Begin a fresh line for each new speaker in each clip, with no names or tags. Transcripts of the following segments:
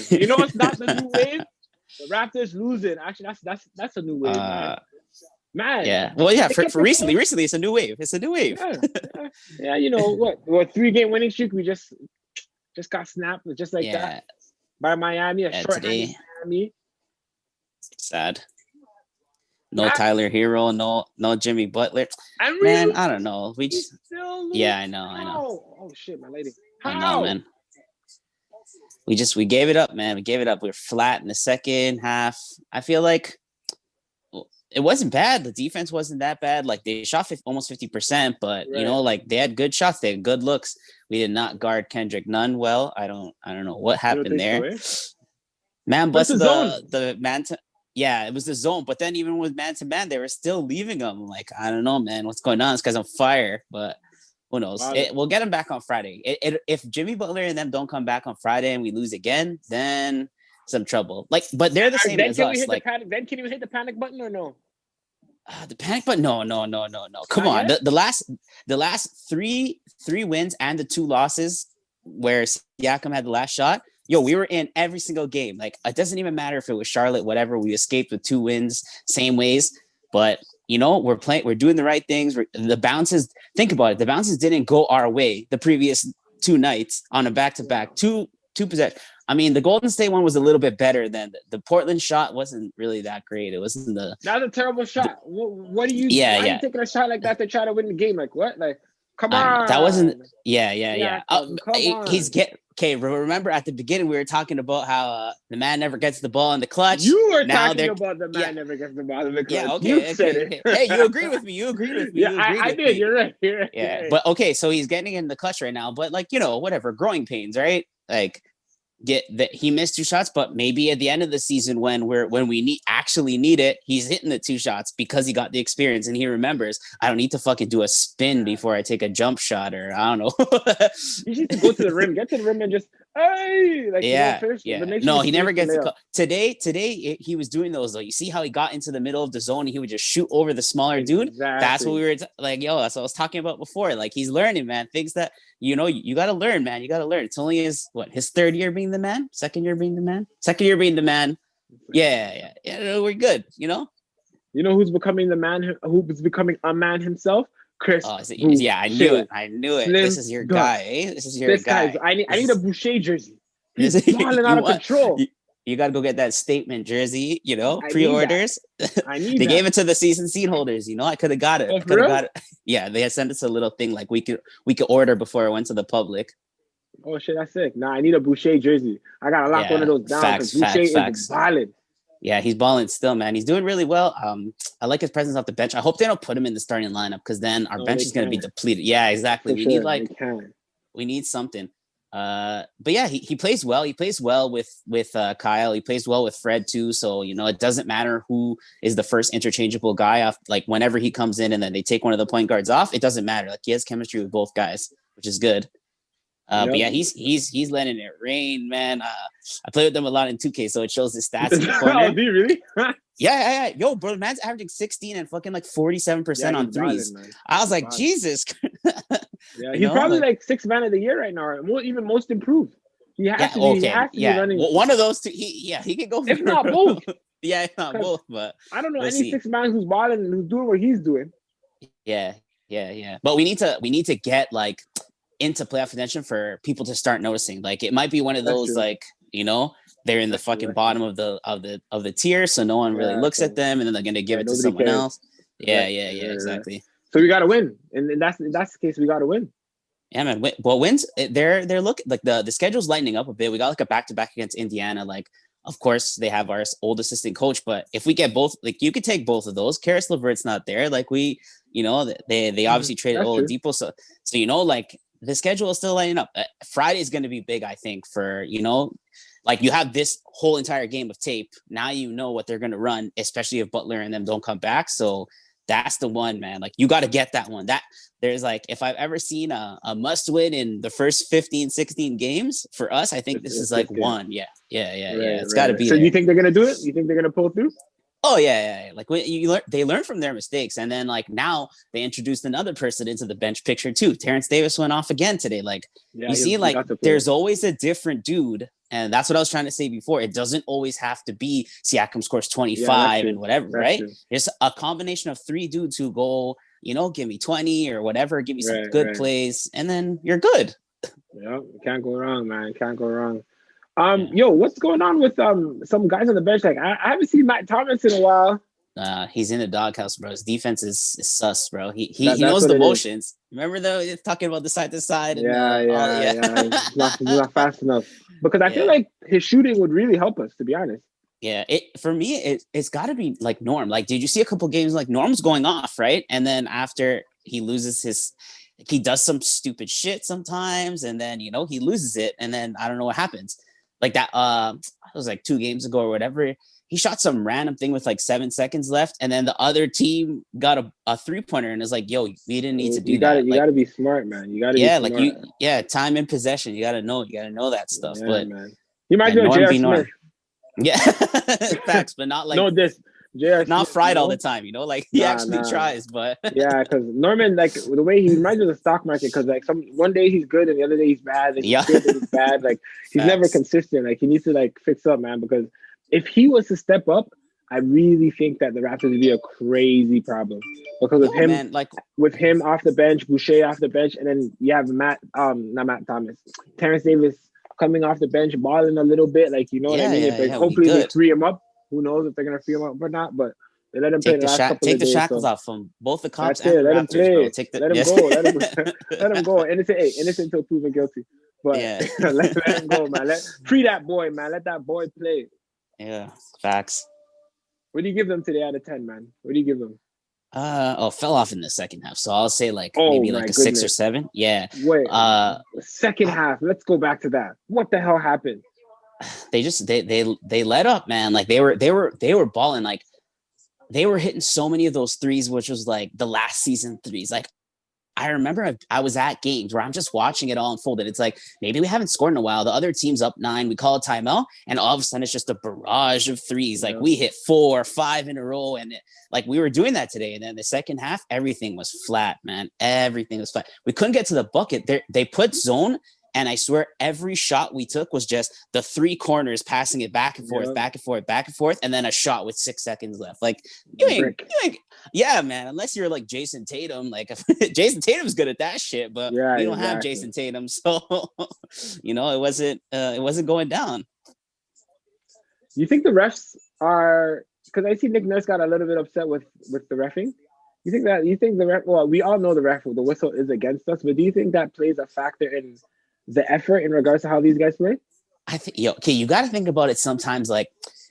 You know what's not the new wave? The Raptors losing. Actually, that's a new wave, man.
Yeah. Well, yeah.
They
For,
kept
for
it
recently,
close.
it's a new wave. It's a new wave.
Yeah. You know what 3-game winning streak we just got snapped just like that
Yeah.
by Miami, a short-handed
Today,
Miami.
sad. No
Matt,
Tyler Hero. No Jimmy Butler.
and we
Man, I don't
lose.
know.
We still lose.
Yeah, I know.
How? Oh shit, my lady.
I know,
How?
man. We gave it up, man. We gave it up. We were flat in the second half. I feel like it wasn't bad. The defense wasn't that bad. Like they shot almost 50%, but
Right.
like they had good shots. They had good looks. We did not guard Kendrick Nunn well. I don't know what happened there.
So,
Man busted
the
the man. Yeah, it was the zone. But then even with man to man, they were still leaving him. Like, I don't know, man. What's going on? This guy's on fire. But who knows?
Wow.
We'll get him back on Friday. If Jimmy Butler and them don't come back on Friday and we lose again, then some trouble. Like, but they're the same as us. Like,
then can you hit the panic button or no?
The panic button? No. Come on. The last three wins and the 2 losses where Siakam had the last shot. Yo, we were in every single game. Like, it doesn't even matter if it was Charlotte, whatever. We escaped with 2 wins, same ways. But we're doing the right things. The bounces. Think about it. The bounces didn't go our way the previous 2 nights on a back-to-back. Two possessions. I mean, the Golden State one was a little bit better than the Portland shot. Wasn't really that great. It wasn't the.
That's a terrible shot. What do you?
Yeah,
why are you taking a shot like that to try to win the game? Like what? Like, come on.
That wasn't. Yeah.
Come on.
Okay, remember at the beginning we were talking about how the man never gets the ball in the clutch.
You were talking about the man never gets the ball in the clutch.
Yeah, okay.
You said it.
Hey, you agree with me.
Yeah, I did. You're right.
Yeah, but okay, so he's getting in the clutch right now. But like, whatever, growing pains, right? Like, get that he missed 2 shots, but maybe at the end of the season when we actually need it, he's hitting the 2 shots because he got the experience and he remembers I don't need to fucking do a spin before I take a jump shot, or I don't know.
You need to go to the rim, get to the rim and just
No, he never gets the today he was doing those though. You see how he got into the middle of the zone and he would just shoot over the smaller dude. That's what we were like, that's what I was talking about before. Like, he's learning, man. Things that you got to learn, man. You got to learn. It's only his 3rd year being the man, 2nd year being the man, 2nd year being the man. Yeah, we're good. You know
who's becoming the man? Who's becoming a man himself? Chris.
Yeah, I knew it. Slim, this is your guy. Eh? This is your guy.
I need a Boucher jersey. He's balling out of control.
You got to go get that statement jersey, pre-orders.
I need
They gave it to the season seat holders. I could have got it.
Oh, got it.
Yeah, they had sent us a little thing like we could order before it went to the public.
Oh shit, that's sick. Nah, I need a Boucher jersey. I gotta lock one of those down because Boucher is balling.
Yeah, he's balling still, man. He's doing really well. I like his presence off the bench. I hope they don't put him in the starting lineup because then our bench is going to be depleted. Yeah, exactly. We need something. But yeah, he plays well. He plays well with Kyle. He plays well with Fred too. So it doesn't matter who is the first interchangeable guy off. Like, whenever he comes in and then they take one of the point guards off, it doesn't matter. Like, he has chemistry with both guys, which is good. But yeah, he's letting it rain, man. I play with them a lot in 2K, so it shows his stats in the corner.
Oh, do you really?
Yeah. Yo, bro, man's averaging 16 and fucking like 47% on threes. I was like, Jesus.
Yeah, he's probably like 6th man of the year right now, or even most improved. He has to be running.
One of those 2. He could go.
If not both.
Yeah, if not both. But
I don't know any 6th man who's balling and who's doing what he's doing.
Yeah. But we need to get like into playoff contention for people to start noticing. Like, it might be one of those like, they're in the fucking bottom of the tier, so no one really looks at them, and then they're gonna give it to someone else. Yeah, exactly.
So we gotta win, and that's the case. We gotta win.
Yeah, man. Well, wins. They're looking like the schedule's lightening up a bit. We got like a back-to-back against Indiana. Like, of course they have our old assistant coach, but if we get both, like, you could take both of those. Karis LeVert's not there. Like, they obviously traded Oladipo, so like, the schedule is still lining up. Friday is going to be big, I think, for, like, you have this whole entire game of tape. Now what they're going to run, especially if Butler and them don't come back. So that's the one, man. Like, you got to get that one. That there's like, if I've ever seen a must win in the first 15, 16 games for us, I think this is like one. Yeah. It's got to be.
So you think they're going to do it? You think they're going to pull through?
Oh yeah. Like, they learn from their mistakes, and then like now they introduced another person into the bench picture too. Terrence Davis went off again today. Like, you see, like, there's always a different dude And that's what I was trying to say before. It doesn't always have to be Siakam scores 25 and whatever, right? True. It's a combination of three dudes who go, give me 20 or whatever, give me some good plays, and then you're good.
Yeah, can't go wrong, man. Can't go wrong. Yo, what's going on with some guys on the bench? Like I haven't seen Matt Thomas in a while.
He's in the doghouse, bro. His defense is sus, bro. He knows the motions. Remember though, talking about the side to side.
Yeah. He's not fast enough. Because I feel like his shooting would really help us, to be honest.
Yeah, for me, it's got to be like Norm. Like, did you see a couple games like Norm's going off, right? And then after he loses he does some stupid shit sometimes, and then he loses it, and then I don't know what happens. Like that, it was like 2 games ago or whatever. He shot some random thing with like 7 seconds left, and then the other team got a 3-pointer, and it's like, yo, we didn't need to do that.
You gotta be smart, man. You gotta be smart.
Time in possession. You gotta know that stuff. But
man, you might do J.R. Smith.
Yeah, facts, but not like
J.R.
not fried all the time. Like he actually tries, but
yeah, because Norman, like the way he reminds me of the stock market, because like one day he's good and the other day he's bad. Like, he's good and he's bad. Like he's never consistent. Like he needs to like fix up, man, because if he was to step up, I really think that the Raptors would be a crazy problem because of him, man, with him off the bench, Boucher off the bench, and then you have Terrence Davis coming off the bench, balling a little bit, like what I mean. Hopefully they free him up. Who knows if they're gonna free him up or not? But they let him play
take the shackles off from both the cops and the
let
Raptors,
him play. Let him go. Let him go. Innocent until proven guilty. But let him go, man. Free that boy, man. Let that boy play.
Yeah, facts.
What do you give them today out of 10, man? What do you give them?
Fell off in the second half, so I'll say maybe like a 6 or 7. Yeah.
Wait. Second half. Let's go back to that. What the hell happened?
They just they let up, man. Like they were balling. Like they were hitting so many of those threes, which was like the last season threes. Like I remember I was at games where I'm just watching it all unfold. And it's like, maybe we haven't scored in a while. The other team's up 9. We call a timeout. And all of a sudden, it's just a barrage of threes. Like we hit 4 or 5 in a row. And we were doing that today. And then the second half, everything was flat, man. Everything was flat. We couldn't get to the bucket. They put zone. And I swear every shot we took was just the 3 corners passing it back and forth, back and forth, back and forth, and then a shot with 6 seconds left. Like you ain't, yeah, man. Unless you're like Jason Tatum, like Jason Tatum's good at that shit, but we don't have Jason Tatum, so it wasn't going down.
You think the refs are? Because I see Nick Nurse got a little bit upset with the reffing. You think the ref? Well, we all know the whistle is against us, but do you think that plays a factor in the effort in regards to how these guys play?
I think, you got to think about it sometimes. Like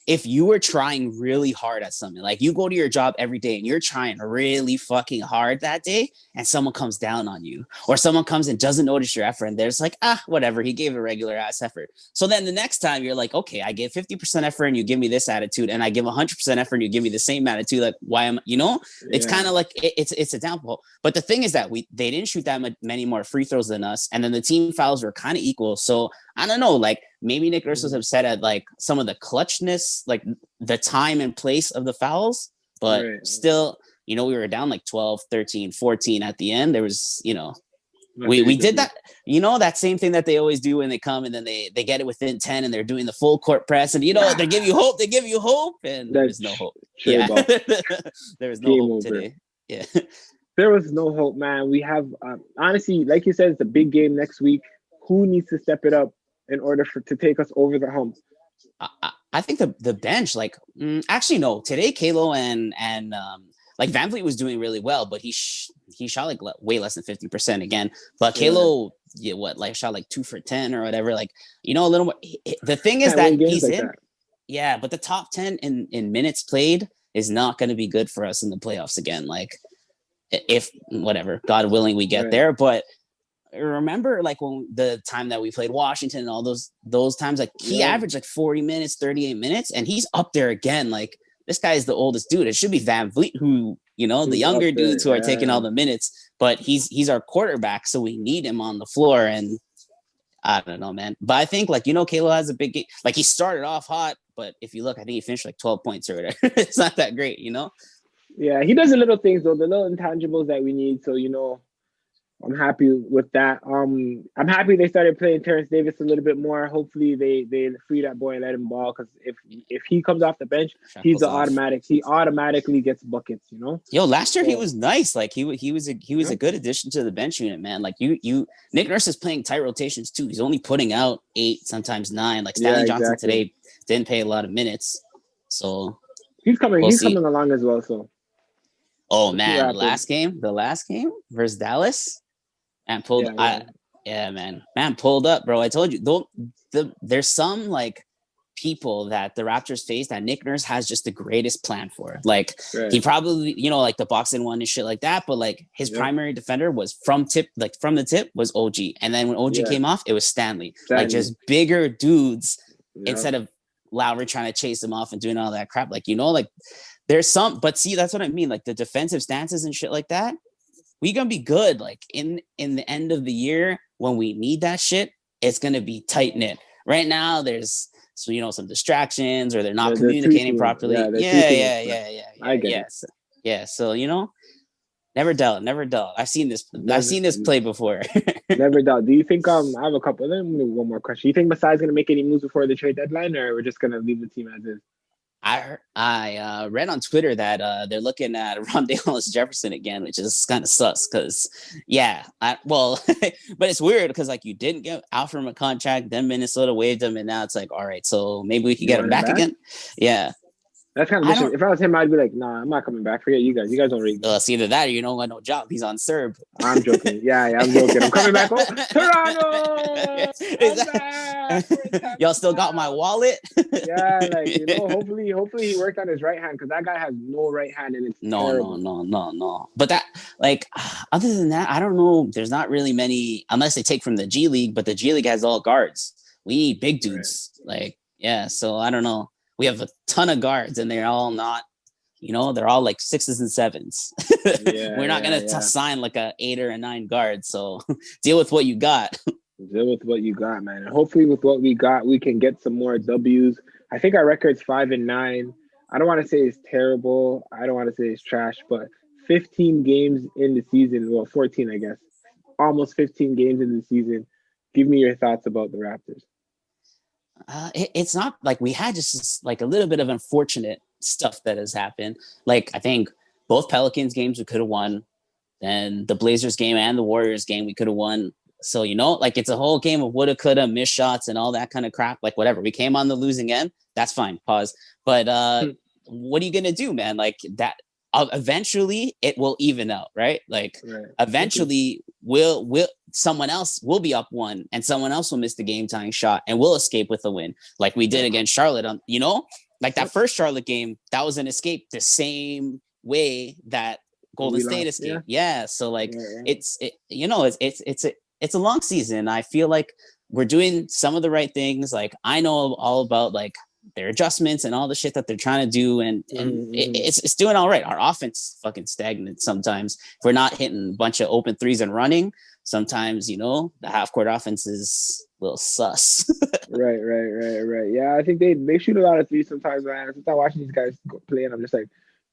if you were trying really hard at something, like you go to your job every day and you're trying really fucking hard that day and someone comes down on you or someone comes and doesn't notice your effort and they're just like, whatever, he gave a regular ass effort. So then the next time you're like, okay, I gave 50% effort and you give me this attitude and I give 100% effort and you give me the same attitude. Like why am it's kind of like it's a downfall. But the thing is that they didn't shoot that many more free throws than us. And then the team fouls were kind of equal. So I don't know, like maybe Nick Nurse was upset at like some of the clutchness, like the time and place of the fouls, but still, we were down like 12, 13, 14 at the end. There was, we did that, that same thing that they always do when they come and then they get it within 10 and they're doing the full court press and, they give you hope and there's no hope. Yeah. There was no hope today. Yeah.
There was no hope, man. We have, honestly, like you said, it's a big game next week. Who needs to step it up in order to take us over the hump?
I think the bench, actually no. Today, Kalo and VanVleet was doing really well, but he shot like way less than 50% again. But Kalo, shot like 2 for 10 or whatever. Like a little more. The thing is that he's in. Yeah, but the top 10 in minutes played is not going to be good for us in the playoffs again. Like if whatever, God willing, we get there, but. Remember when the time that we played Washington and all those times, like he averaged like 40 minutes, 38 minutes, and he's up there again. Like this guy is the oldest dude. It should be VanVleet who, the younger dudes who are taking all the minutes, but he's our quarterback. So we need him on the floor. And I don't know, man, but I think Kalo has a big game. Like he started off hot, but if you look, I think he finished like 12 points or whatever. It's not that great,
Yeah. He does the little things though, the little intangibles that we need. So, I'm happy with that. I'm happy they started playing Terrence Davis a little bit more. Hopefully they free that boy and let him ball, because if he comes off the bench, he's
Shackles
the
off.
automatic. He automatically gets buckets. You know.
Yo, last year he
So
was nice. Like he was a
yeah,
good addition to the bench unit, man. Like you Nick Nurse is playing tight rotations too. He's only putting out 8, sometimes 9. Like
yeah,
Stanley Johnson
exactly.
today didn't play a lot of minutes, so
He's coming.
we'll
He's
see.
coming along as well. So
Oh
we'll see what
man,
happens.
the last game versus Dallas, and pulled.
Yeah, yeah.
Yeah, man pulled up, bro. I told you, though, there's some like people that the Raptors face that Nick Nurse has just the greatest plan for. Like he
Right.
probably, like the boxing one and shit like that, but like his
Yep.
primary defender was from the tip was OG. And then when OG
Yeah.
came off, it was Stanley. Like
Stanley.
just bigger dudes
Yeah.
instead of Lowry trying to chase him off and doing all that crap. Like, like there's some, but see, that's what I mean. Like the defensive stances and shit like that, we gonna be good. Like in the end of the year when we need that shit, it's gonna be tight knit. Right now, there's some distractions or they're not
They're too
communicating
soon. Yeah,
properly.
they're too
Yeah,
soon.
yeah, yeah, yeah,
I
yeah,
get it.
yes, yeah. So never doubt, never doubt. I've seen this. I've
Never,
seen this play before.
never doubt. Do you think I have a couple? Let me one more question. You think Masai's gonna make any moves before the trade deadline, or we're just gonna leave the team as is?
I read on Twitter that they're looking at Rondale Jefferson again, which is kind of sus because but it's weird because like you didn't get out from a contract, then Minnesota waived him, and now it's like, all right, so maybe we could
You
get him
want him
back
back?
again. Yeah,
That's kind of
I
disrespectful.
don't.
If I was him, I'd be like, nah, I'm not coming back. Forget you guys. You guys don't read.
It's either that or you don't got no job. He's on Serb.
I'm joking. Yeah, yeah, I'm joking. I'm coming back. Oh, Toronto! I'm back.
Y'all still got my wallet?
Yeah, like hopefully he worked on his right hand, because that guy has no right hand and it's
No, no,
terrible.
no, no, no. But that, like, other than that, I don't know. There's not really many, unless they take from the G League, but the G League has all guards. We need big
Right.
dudes. Like, yeah, so I don't know. We have a ton of guards and they're all not, they're all like 6s and 7s.
Yeah,
We're not
yeah,
going to
yeah.
sign like a 8 or a 9 guard. So deal with what you got.
Deal with what you got, man. And hopefully with what we got, we can get some more W's. I think our record's 5-9. I don't want to say it's terrible. I don't want to say it's trash, but 15 games in the season. Well, 14, I guess. Almost 15 games in the season. Give me your thoughts about the Raptors.
It's not like we had just like a little bit of unfortunate stuff that has happened. Like I think both Pelicans games we could have won, then the Blazers game and the Warriors game we could have won. So like it's a whole game of woulda, coulda, missed shots and all that kind of crap. Like whatever, we came on the losing end. That's fine. Pause. But what are you gonna do, man? Like that. Eventually, it will even out, right? Like
Right.
eventually, will someone else will be up 1, and someone else will miss the game tying shot, and we'll escape with a win, like we did against Charlotte. Like that first Charlotte game, that was an escape the same way that Golden
We
State
lost. Yeah.
escaped. Yeah, so like
Yeah.
it's a long season. I feel like we're doing some of the right things. Like I know all about like their adjustments and all the shit that they're trying to do, and it's doing all right. Our offense is fucking stagnant sometimes. If we're not hitting a bunch of open threes and running, sometimes the half court offense is a little sus.
Right. Yeah, I think they shoot a lot of threes sometimes, man. Sometimes watching these guys play, and I'm just like,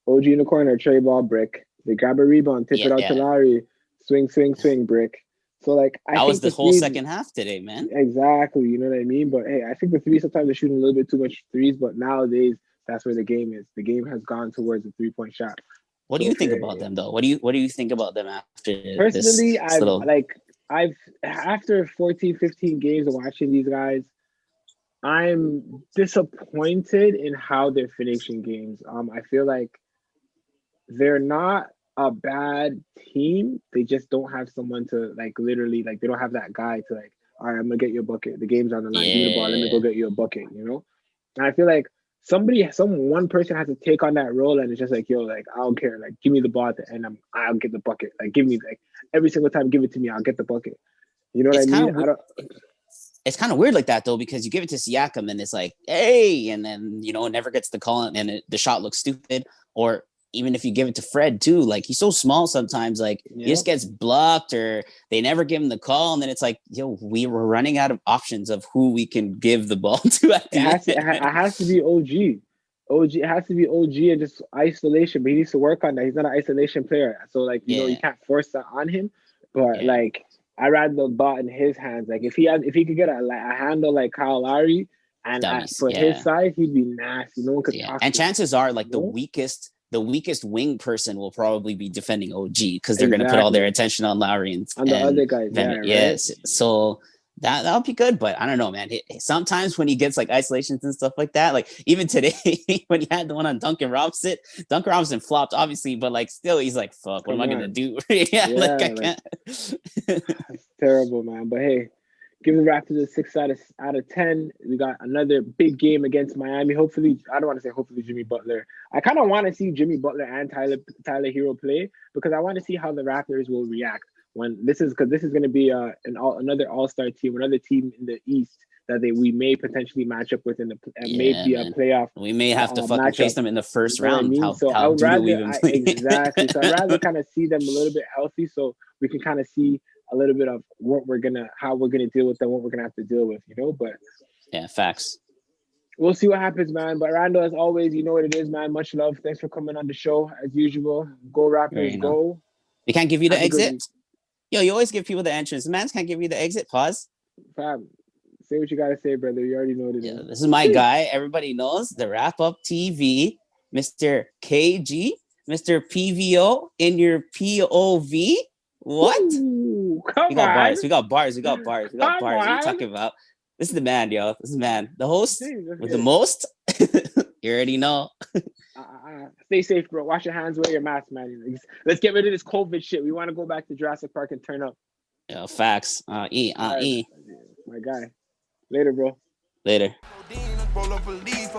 OG in the corner, tray ball, brick. They grab a rebound, tip it out to
Yeah.
Lowry, swing, brick. So like I
that was
think
the
the
whole
threes,
second half today, man.
exactly, you know what I mean? But hey, I think the threes sometimes they're shooting a little bit too much threes, but nowadays that's where the game is. The game has gone towards the 3-point shot.
What do you think about them though? What do you think about them after
Personally,
this little
I've after 14, 15 games of watching these guys, I'm disappointed in how they're finishing games. I feel like they're not a bad team. They just don't have someone to like literally like they don't have that guy to like, all right, I'm gonna get you a bucket. The game's on the line. Give me the ball. Let me go get you a bucket, you know? And I feel like one person has to take on that role, and it's just like, yo, like I don't care. Like give me the ball at the end. I'll get the bucket. Like give me like every single time, give it to me, I'll get the bucket. You know what I mean?
It's kind of weird like that though, because you give it to Siakam and it's like, hey, and then it never gets the call and the shot looks stupid. Or even if you give it to Fred too, like he's so small sometimes, like he just gets blocked or they never give him the call, and then it's like, yo, we were running out of options of who we can give the ball to at the end.
It has to be OG. It has to be OG and just isolation, but he needs to work on that. He's not an isolation player, so like you can't force that on him. But like, I rather the ball in his hands. Like if he could get a handle like Kyle Lowry, and for his size, he'd be nasty. No one could talk.
And chances are, like the weakest wing person will probably be defending OG because they're going to put all their attention on Lowry and
the other guys.
Yes, right? So that'll be good. But I don't know, man. Sometimes when he gets like isolations and stuff like that, like even today when he had the one on Duncan Robinson flopped obviously, but like still he's like, fuck, what am I gonna do? Like I can't.
It's terrible, man. But hey, give the Raptors a 6 out of 10. We got another big game against Miami. Hopefully, I don't want to say hopefully Jimmy Butler. I kind of want to see Jimmy Butler and Tyler Hero play because I want to see how the Raptors will react when this is going to be another All-Star team, another team in the East that we may potentially match up with maybe a playoff.
We may have to fucking face them in the first round.
I mean? So I would rather exactly. So I'd rather kind of see them a little bit healthy so we can kind of see a little bit of how we're gonna deal with them, what we're gonna have to deal with, But
facts.
We'll see what happens, man. But Randle, as always, you know what it is, man. Much love. Thanks for coming on the show as usual. Go Raptors, go!
They can't give you the exit. Yo, you always give people the entrance. The man can't give you the exit. Pause.
Fam, say what you gotta say, brother. You already know what it is.
This is my guy. Everybody knows the Wrap Up TV, Mr. KG, Mr. PVO in your POV. What?
Ooh,
we got bars. We got bars. We got bars. What are you talking about? This is the man, yo. This is the man. The host with the most. You already know.
Stay safe, bro. Wash your hands. Wear your mask, man. Let's get rid of this COVID shit. We want to go back to Jurassic Park and turn up.
Yeah, facts. My
guy. Later, bro.
Later.